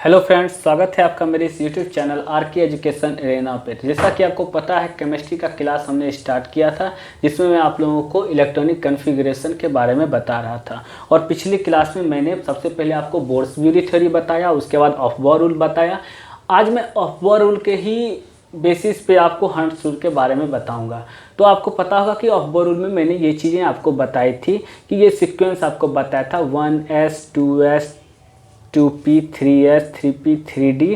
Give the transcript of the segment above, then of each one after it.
Hello friends, स्वागत है आपका मेरे इस यूट्यूब चैनल आर के एजुकेशन एरेना पे। जैसा कि आपको पता है, केमिस्ट्री का क्लास हमने स्टार्ट किया था जिसमें मैं आप लोगों को इलेक्ट्रॉनिक कॉन्फ़िगरेशन के बारे में बता रहा था। और पिछली क्लास में मैंने सबसे पहले आपको बोर्ड्सब्यूरी थ्योरी बताया, उसके बाद अफबाउ रूल बताया। आज मैं अफबाउ रूल के ही बेसिस पे आपको हंट्स रूल के बारे में बताऊंगा। तो आपको पता होगा कि अफबाउ रूल में मैंने ये चीज़ें आपको बताई थी कि ये सीक्वेंस आपको बताया था 1s 2s 2p 3s 3p 3d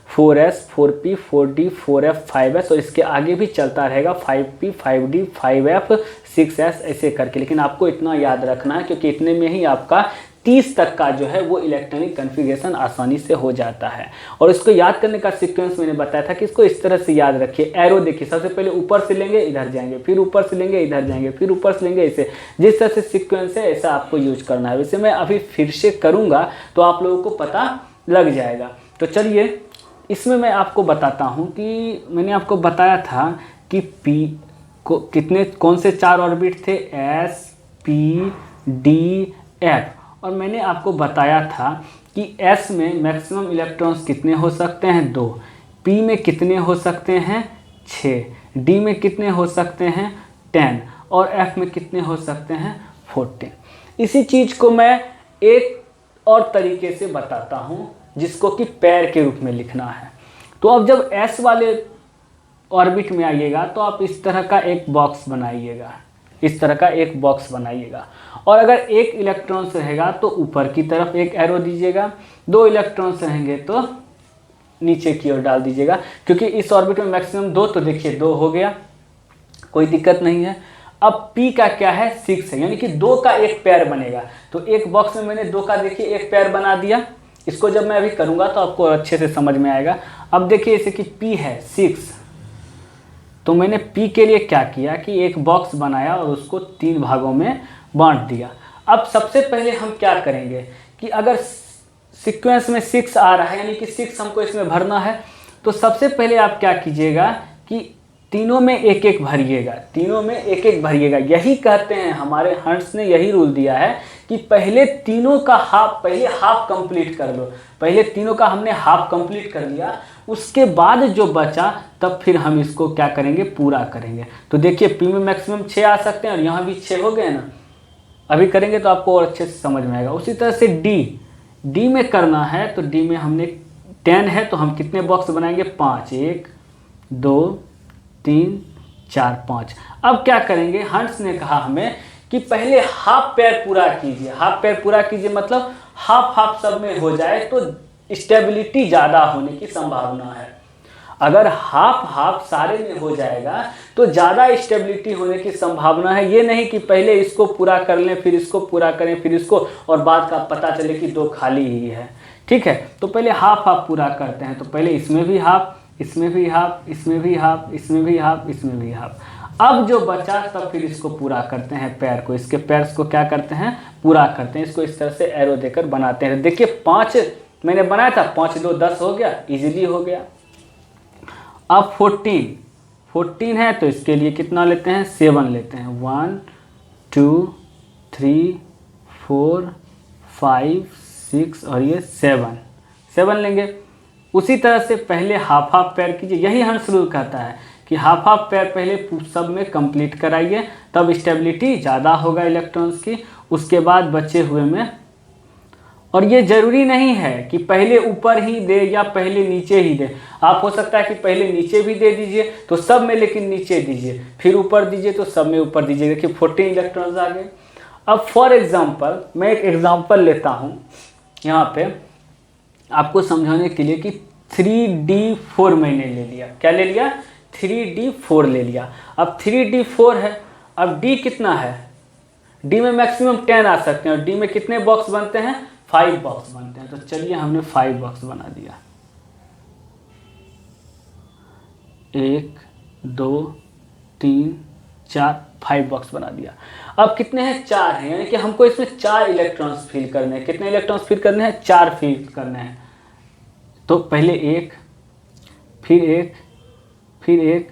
4s 4p 4d 4f 5s और इसके आगे भी चलता रहेगा 5p 5d 5f 6s ऐसे करके। लेकिन आपको इतना याद रखना है क्योंकि इतने में ही आपका 30 तक का जो है वो इलेक्ट्रॉनिक कॉन्फ़िगरेशन आसानी से हो जाता है। और इसको याद करने का सीक्वेंस मैंने बताया था कि इसको इस तरह से याद रखिए। एरो देखिए, सबसे पहले ऊपर से लेंगे इधर जाएंगे, फिर ऊपर से लेंगे इधर जाएंगे, फिर ऊपर से लेंगे ऐसे। जिस तरह से सीक्वेंस है ऐसा आपको यूज करना है। वैसे मैं अभी फिर से करूँगा तो आप लोगों को पता लग जाएगा। तो चलिए इसमें मैं आपको बताता हूँ कि मैंने आपको बताया था कि पी को कितने कौन से 4 ऑर्बिट थे, एस पी डी एफ। और मैंने आपको बताया था कि S में मैक्सिमम इलेक्ट्रॉन्स कितने हो सकते हैं 2, P में कितने हो सकते हैं 6, D में कितने हो सकते हैं 10 और F में कितने हो सकते हैं 14। इसी चीज़ को मैं एक और तरीके से बताता हूँ जिसको कि पैर के रूप में लिखना है। तो अब जब S वाले ऑर्बिट में आइएगा तो आप इस तरह का एक बॉक्स बनाइएगा, इस तरह का एक बॉक्स बनाइएगा। और अगर एक इलेक्ट्रॉन्स रहेगा तो ऊपर की तरफ एक एरो दीजिएगा, 2 इलेक्ट्रॉन्स रहेंगे तो नीचे की ओर डाल दीजिएगा। क्योंकि इस ऑर्बिट में मैक्सिमम 2, तो देखिए 2 हो गया, कोई दिक्कत नहीं है। अब P का क्या है 6 है, यानी कि 2 का एक पैर बनेगा। तो एक बॉक्स में मैंने 2 का देखिए एक पैर बना दिया। इसको जब मैं अभी करूँगा तो आपको अच्छे से समझ में आएगा। अब देखिए इसे कि P है 6, तो मैंने P के लिए क्या किया कि एक बॉक्स बनाया और उसको 3 भागों में बांट दिया। अब सबसे पहले हम क्या करेंगे कि अगर सीक्वेंस में 6 आ रहा है यानी कि 6 हमको इसमें भरना है, तो सबसे पहले आप क्या कीजिएगा कि तीनों में एक एक भरिएगा, तीनों में एक एक भरिएगा। यही कहते हैं, हमारे हंट्स ने यही रूल दिया है कि पहले तीनों का हाफ कंप्लीट कर लो। पहले तीनों का हमने हाफ कंप्लीट कर लिया, उसके बाद जो बचा तब फिर हम इसको क्या करेंगे पूरा करेंगे। तो देखिए P में मैक्सिमम 6 आ सकते हैं और यहाँ भी 6 हो गए ना। अभी करेंगे तो आपको और अच्छे से समझ में आएगा। उसी तरह से D में करना है तो D में हमने 10 है तो हम कितने बॉक्स बनाएंगे 5, 1 2 3 4 5। अब क्या करेंगे, हंट्स ने कहा हमें कि पहले हाफ पैर पूरा कीजिए। हाफ पैर पूरा कीजिए मतलब हाफ सब में हो जाए तो स्टेबिलिटी ज़्यादा होने की संभावना है। अगर हाफ सारे में हो जाएगा तो ज़्यादा स्टेबिलिटी होने की संभावना है। ये नहीं कि पहले इसको पूरा कर लें फिर इसको पूरा करें फिर इसको और बाद का पता चले कि 2 खाली ही है। ठीक है, तो पहले हाफ पूरा करते हैं। तो पहले इसमें भी हाफ, इसमें भी हाफ, इसमें भी हाफ, इसमें भी हाफ, इसमें भी हाफ। अब जो बचा तब फिर इसको पूरा करते हैं पैर को, इसके पैर्स को क्या करते हैं पूरा करते हैं। इसको इस तरह से एरो देकर बनाते हैं। देखिए 5 मैंने बनाया था, 5 2 10 हो गया, इजीली हो गया। अब 14 है तो इसके लिए कितना लेते हैं 7 लेते हैं। 1 2 3 4 5 6 और ये 7 लेंगे। उसी तरह से पहले हाफ पैर कीजिए। यही हंट्स रूल कहता है कि हाफ पैर पहले सब में कंप्लीट कराइए, तब स्टेबिलिटी ज़्यादा होगा इलेक्ट्रॉन्स की। उसके बाद बचे हुए में, और ये ज़रूरी नहीं है कि पहले ऊपर ही दे या पहले नीचे ही दे। आप हो सकता है कि पहले नीचे भी दे दीजिए तो सब में, लेकिन नीचे दीजिए, फिर ऊपर दीजिए तो सब में ऊपर दीजिए। देखिए 14 इलेक्ट्रॉन्स आ गए। अब फॉर एग्जांपल मैं एक एग्जांपल लेता हूँ यहाँ पे आपको समझाने के लिए कि 3d4 मैंने ले लिया। क्या ले लिया 3d4 ले लिया। अब 3d4 है, अब D कितना है, D में मैक्सिमम 10 आ सकते हैं और D में कितने बॉक्स बनते हैं 5 बॉक्स बनते हैं। तो चलिए हमने 5 बॉक्स बना दिया, 1 2 3 4 5 बॉक्स बना दिया। अब कितने हैं 4 हैं, यानी कि हमको इसमें 4 इलेक्ट्रॉन्स फिल करने हैं। कितने इलेक्ट्रॉन्स फिल करने हैं 4 फिल करने हैं। तो पहले 1 फिर 1 फिर 1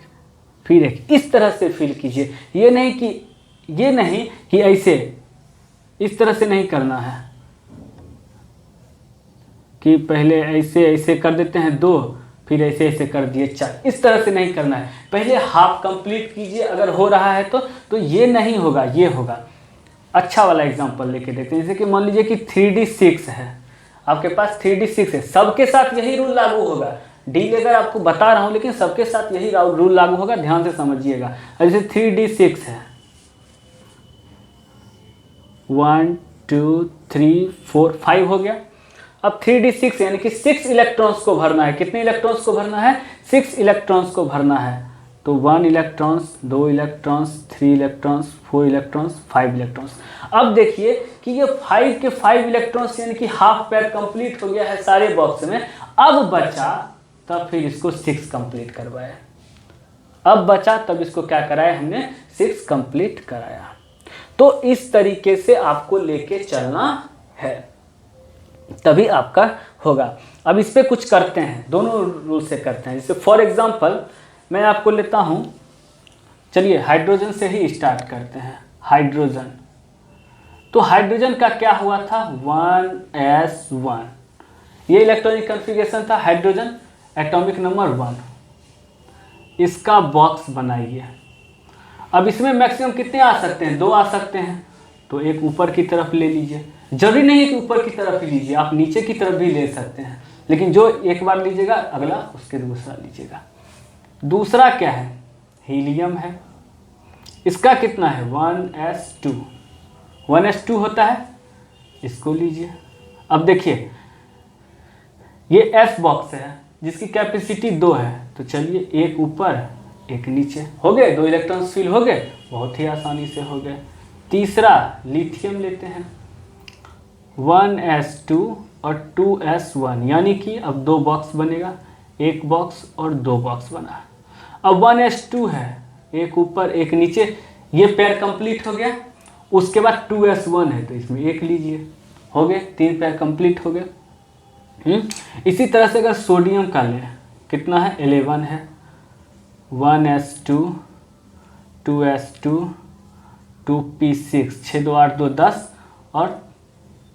फिर 1 इस तरह से फिल कीजिए। ये नहीं कि ऐसे इस तरह से नहीं करना है कि पहले ऐसे ऐसे कर देते हैं 2, फिर ऐसे ऐसे कर दिए 4। इस तरह से नहीं करना है, पहले हाफ कंप्लीट कीजिए। अगर हो रहा है तो ये नहीं होगा, ये होगा। अच्छा वाला एग्जांपल लेके देखते हैं। जैसे कि मान लीजिए कि 3D6 है, आपके पास 3D6 है, सबके साथ यही रूल लागू होगा। डी लेकर आपको बता रहा हूँ, लेकिन सबके साथ यही रूल लागू होगा, ध्यान से समझिएगा। जैसे 3D6 है, 1 2 3 4 5 हो गया। अब 3D6 यानी कि 6 इलेक्ट्रॉन्स को भरना है। कितने इलेक्ट्रॉन्स को भरना है? 6 इलेक्ट्रॉन्स को भरना है। तो 1 electrons, 2 electrons, 3 electrons, 4 electrons, 5 electrons. अब देखिए कि ये 5 के 5 इलेक्ट्रॉन्स यानी कि हाफ पेयर कंप्लीट हो गया है सारे बॉक्स में। अब बचा तब फिर इसको 6 कंप्लीट करवाया। अब बचा तब इसको क्या कराया हमने? 6 कंप्लीट कराया। तो इस तरीके से आपको लेके चलना है, तभी आपका होगा। अब इस पे कुछ करते हैं, दोनों रूल से करते हैं। जैसे फॉर एग्जांपल मैं आपको लेता हूं, चलिए हाइड्रोजन से ही स्टार्ट करते हैं। हाइड्रोजन, तो हाइड्रोजन का क्या हुआ था? 1s1, ये इलेक्ट्रॉनिक कॉन्फ़िगरेशन था हाइड्रोजन, एटॉमिक नंबर 1। इसका बॉक्स बनाइए। अब इसमें मैक्सिमम कितने आ सकते हैं? 2 आ सकते हैं। तो एक ऊपर की तरफ ले लीजिए, जरूरी नहीं है कि ऊपर की तरफ ही लीजिए, आप नीचे की तरफ भी ले सकते हैं, लेकिन जो एक बार लीजिएगा अगला उसके दूसरा लीजिएगा। दूसरा क्या है? हीलियम है। इसका कितना है? 1s2, 1s2 होता है, इसको लीजिए। अब देखिए ये s बॉक्स है जिसकी कैपेसिटी 2 है, तो चलिए एक ऊपर एक नीचे, हो गए 2 इलेक्ट्रॉन्स फिल हो गए, बहुत ही आसानी से हो गए। तीसरा लिथियम लेते हैं, 1s2 और 2s1, यानी कि अब 2 बॉक्स बनेगा, एक बॉक्स और 2 बॉक्स बना। अब 1s2 है, एक ऊपर एक नीचे, ये पेयर कंप्लीट हो गया। उसके बाद 2s1 है, तो इसमें एक लीजिए, हो गए 3 पेयर कंप्लीट हो गए। इसी तरह से अगर सोडियम का लें, कितना है? 11 है, 1s2, 2s2, 2p6, 6 2 8 2 10 और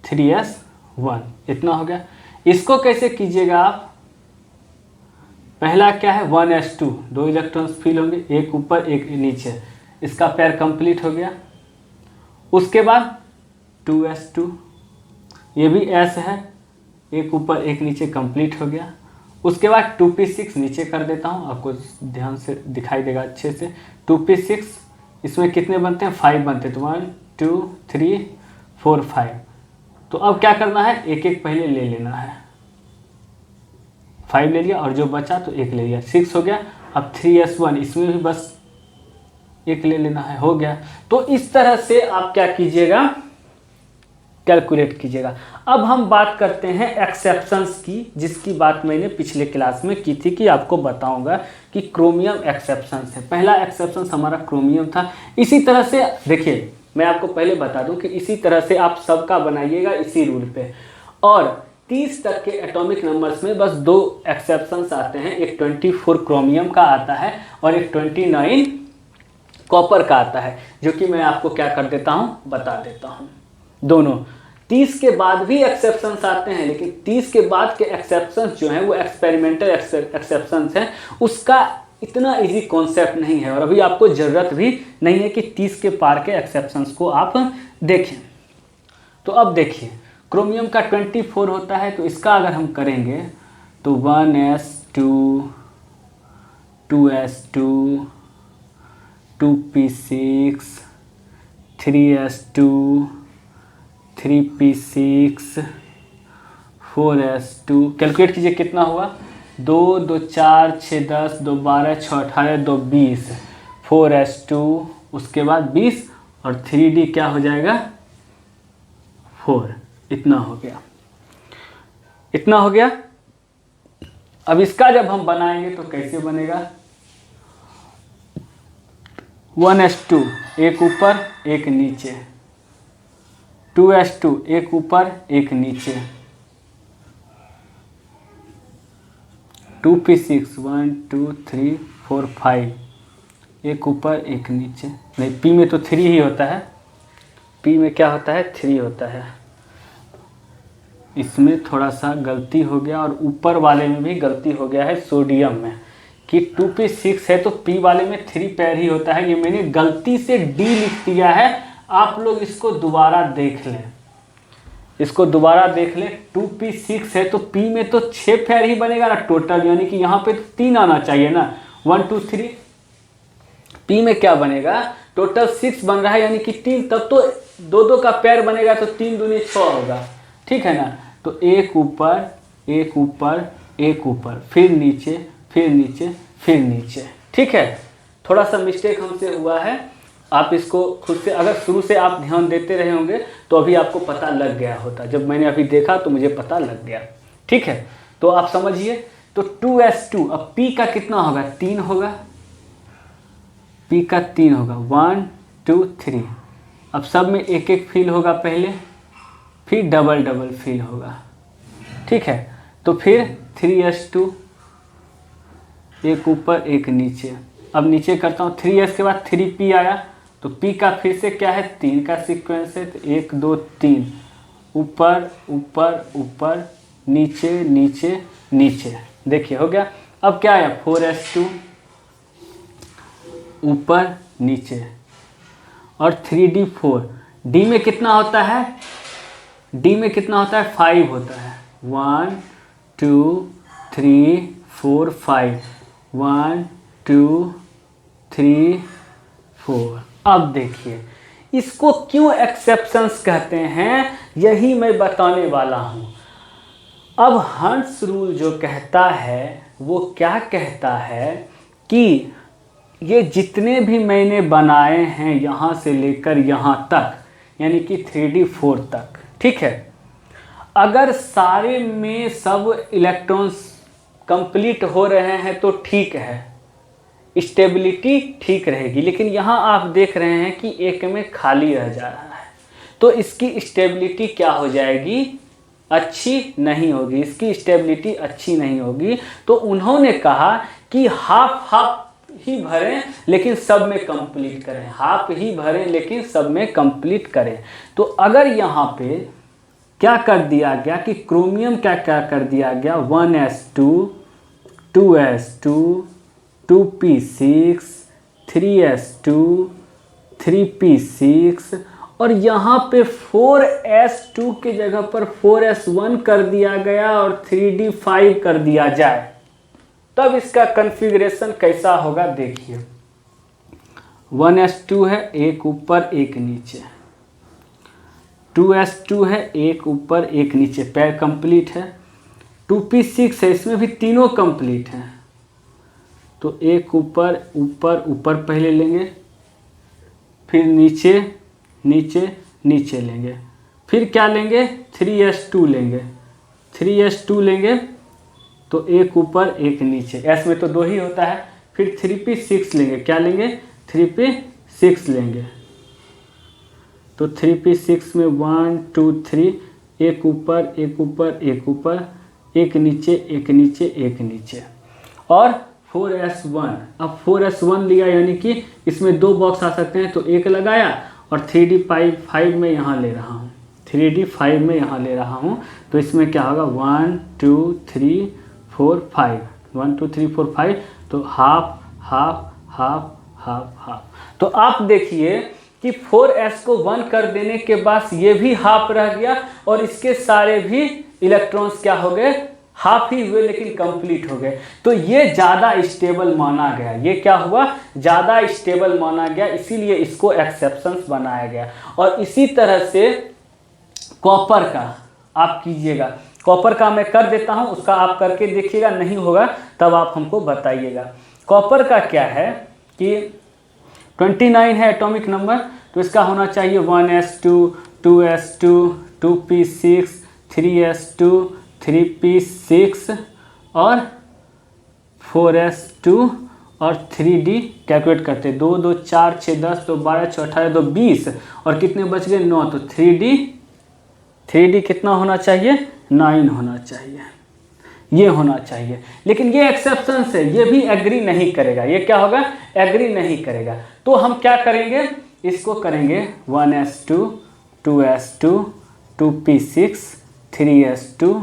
3s1, इतना हो गया। इसको कैसे कीजिएगा आप? पहला क्या है? 1s2, 2 इलेक्ट्रॉन्स फिल होंगे, एक ऊपर एक नीचे, इसका पेयर कंप्लीट हो गया। उसके बाद 2s2, ये भी s है, एक ऊपर एक नीचे कंप्लीट हो गया। उसके बाद 2p6 नीचे कर देता हूँ, आपको ध्यान से दिखाई देगा अच्छे से। 2p6, इसमें कितने बनते हैं? 5 बनते हैं, तो 1 2 3 4 5। तो अब क्या करना है? एक एक पहले ले लेना है। 5 ले लिया और जो बचा तो एक ले लिया, 6 हो गया। अब 3s1, इसमें भी बस एक ले लेना है, हो गया। तो इस तरह से आप क्या कीजिएगा? कैलकुलेट कीजिएगा। अब हम बात करते हैं एक्सेप्शंस की, जिसकी बात मैंने पिछले क्लास में की थी कि आपको बताऊंगा कि क्रोमियम एक्सेप्शंस है। पहला एक्सेप्शन हमारा क्रोमियम था। इसी तरह से देखिए, मैं आपको पहले बता दूं कि इसी तरह से आप सबका बनाइएगा इसी रूल पे। और 30 तक के एटॉमिक नंबर्स में बस 2 एक्सेप्शंस आते हैं, एक 24 क्रोमियम का आता है और एक 29 कॉपर का आता है, जो कि मैं आपको क्या कर देता हूँ? बता देता हूँ। दोनों 30 के बाद भी एक्सेप्शंस आते हैं, लेकिन 30 के बाद के एक्सेप्शंस जो हैं वो एक्सपेरिमेंटल एक्सेप्शंस हैं, उसका इतना इजी कॉन्सेप्ट नहीं है, और अभी आपको ज़रूरत भी नहीं है कि 30 के पार के एक्सेप्शंस को आप देखें। तो अब देखिए, क्रोमियम का 24 होता है, तो इसका अगर हम करेंगे तो 1s2, 2s2, 2p6, 3s2, 3p6, 4s2, calculate कीजिए कितना हुआ? 2 2 4 6 10, 2 12, 6 18, 2 20, 4s2, उसके बाद 20 और 3d क्या हो जाएगा? 4, इतना हो गया, इतना हो गया। अब इसका जब हम बनाएंगे तो कैसे बनेगा? 1s2, एक ऊपर एक नीचे, 2s2, एक ऊपर एक नीचे, 2p6, 1 2 3 4 5, एक ऊपर एक नीचे, नहीं p में तो 3 ही होता है, p में क्या होता है? 3 होता है। इसमें थोड़ा सा गलती हो गया और ऊपर वाले में भी गलती हो गया है सोडियम में, कि 2p6 है तो p वाले में 3 पैर ही होता है। ये मैंने गलती से d लिख दिया है, आप लोग इसको दोबारा देख लें, इसको दोबारा देख लें। 2p6 है तो p में तो 6 पैर ही बनेगा ना टोटल, यानी कि यहाँ पे 3 आना चाहिए ना, 1 2 3। p में क्या बनेगा, टोटल 6 बन रहा है यानी कि 3, तब तो 2 का पैर बनेगा तो 3 दूनी 6 होगा, ठीक है ना। तो एक ऊपर एक ऊपर एक ऊपर, फिर नीचे फिर नीचे फिर नीचे, ठीक है। थोड़ा सा मिस्टेक हमसे हुआ है, आप इसको खुद से अगर शुरू से आप ध्यान देते रहे होंगे तो अभी आपको पता लग गया होता। जब मैंने अभी देखा तो मुझे पता लग गया, ठीक है। तो आप समझिए, तो 2s2, अब p का कितना होगा, 3 होगा, p का 3 होगा, 1 2 3। अब सब में एक एक फिल होगा पहले, फिर डबल डबल फिल होगा, ठीक है। तो फिर 3s2, एक ऊपर एक नीचे। अब नीचे करता हूँ, 3s के बाद 3p आया तो p का फिर से क्या है, 3 का सीक्वेंस है, तो 1 2 3, ऊपर ऊपर ऊपर नीचे नीचे नीचे, देखिए हो गया। अब क्या आया, 4s2, ऊपर नीचे, और 3d4। d में कितना होता है, d में कितना होता है, 5 होता है, 1 2 3 4 5, 1 2 3 4। अब देखिए इसको क्यों एक्सेप्शंस कहते हैं, यही मैं बताने वाला हूँ। अब हंस रूल जो कहता है वो क्या कहता है कि ये जितने भी मैंने बनाए हैं यहाँ से लेकर यहाँ तक, यानी कि 3d4 तक, ठीक है, अगर सारे में सब इलेक्ट्रॉन्स कंप्लीट हो रहे हैं तो ठीक है, स्टेबिलिटी ठीक रहेगी। लेकिन यहाँ आप देख रहे हैं कि एक में खाली रह जा रहा है, तो इसकी स्टेबिलिटी क्या हो जाएगी, अच्छी नहीं होगी, इसकी स्टेबिलिटी अच्छी नहीं होगी। तो उन्होंने कहा कि हाफ हाफ ही भरें लेकिन सब में कंप्लीट करें, हाफ ही भरें लेकिन सब में कंप्लीट करें। तो अगर यहाँ पे क्या कर दिया गया कि क्रोमियम क्या क्या कर दिया गया, 1s2 2s2 2p6 3s2 3p6, और यहाँ पे 4s2 के जगह पर 4s1 कर दिया गया और 3d5 कर दिया जाए, तब इसका कॉन्फ़िगरेशन कैसा होगा देखिए। 1s2 है, एक ऊपर एक नीचे, 2s2 है, एक ऊपर एक नीचे, पैर कंप्लीट है, 2p6 है, इसमें भी तीनों कंप्लीट हैं, तो एक ऊपर ऊपर ऊपर पहले लेंगे, फिर नीचे नीचे नीचे लेंगे, फिर क्या लेंगे, 3s2 लेंगे, 3s2 लेंगे तो एक ऊपर एक नीचे, s में तो 2 ही होता है, फिर 3p6 लेंगे, क्या लेंगे, 3p6 लेंगे, तो 3p6 में 1 2 3, एक ऊपर एक ऊपर एक ऊपर, एक नीचे एक नीचे एक नीचे, और 4s1। अब 4s1 लिया यानी कि इसमें 2 बॉक्स आ सकते हैं, तो एक लगाया और 3d5 में यहाँ ले रहा हूँ, 3d5 में यहाँ ले रहा हूँ, तो इसमें क्या होगा, 1 2 3 4 5, 1 2 3 4 5, तो half half half half half. तो आप देखिए कि 4s को 1 कर देने के बाद ये भी हाफ रह गया और इसके सारे भी इलेक्ट्रॉन्स क्या हो गए, हाफ ही हुए लेकिन कंप्लीट हो गए। तो ये ज़्यादा स्टेबल माना गया, ये क्या हुआ, ज़्यादा स्टेबल माना गया, इसीलिए इसको एक्सेप्शंस बनाया गया। और इसी तरह से कॉपर का आप कीजिएगा, कॉपर का मैं कर देता हूं, उसका आप करके देखिएगा, नहीं होगा तब आप हमको बताइएगा। कॉपर का क्या है कि 29 है एटॉमिक नंबर, तो इसका होना चाहिए 1s2 2s2 2p6 3s2 3p6 और 4s2 और 3d कैलकुलेट करते, 2 2 4 6 10 2 12 6 18 2 20, और कितने बच गए, 9। तो 3d कितना होना चाहिए, 9 होना चाहिए, ये होना चाहिए। लेकिन ये एक्सेप्शन है, ये भी एग्री नहीं करेगा, ये क्या होगा, एग्री नहीं करेगा। तो हम क्या करेंगे, इसको करेंगे 1s2 2s2 2p6 3s2,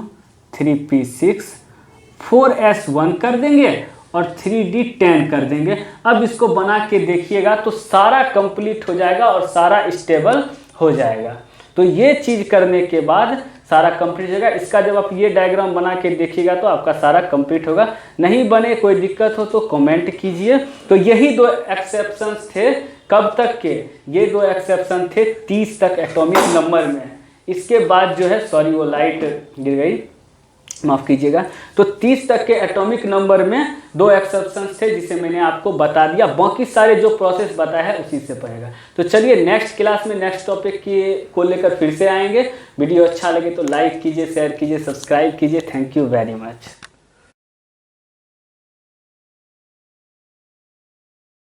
3p6, 4s1 कर देंगे और 3d10 कर देंगे। अब इसको बना के देखिएगा तो सारा कंप्लीट हो जाएगा और सारा स्टेबल हो जाएगा। तो ये चीज़ करने के बाद सारा कंप्लीट हो जाएगा। इसका जब आप ये डायग्राम बना के देखिएगा तो आपका सारा कंप्लीट होगा। नहीं बने, कोई दिक्कत हो तो कमेंट कीजिए। तो यही 2 एक्सेप्शंस थे। कब तक के? ये 2 एक्सेप्शन थे 30 तक एटॉमिक नंबर में। इसके बाद जो है, सॉरी वो लाइट गिर गई, माफ़ कीजिएगा। तो 30 तक के एटॉमिक नंबर में 2 एक्सेप्शंस थे जिसे मैंने आपको बता दिया। बाकी सारे जो प्रोसेस बताया है उसी से पढ़ेगा। तो चलिए नेक्स्ट क्लास में नेक्स्ट टॉपिक को लेकर फिर से आएंगे। वीडियो अच्छा लगे तो लाइक कीजिए, शेयर कीजिए, सब्सक्राइब कीजिए। Thank you very much.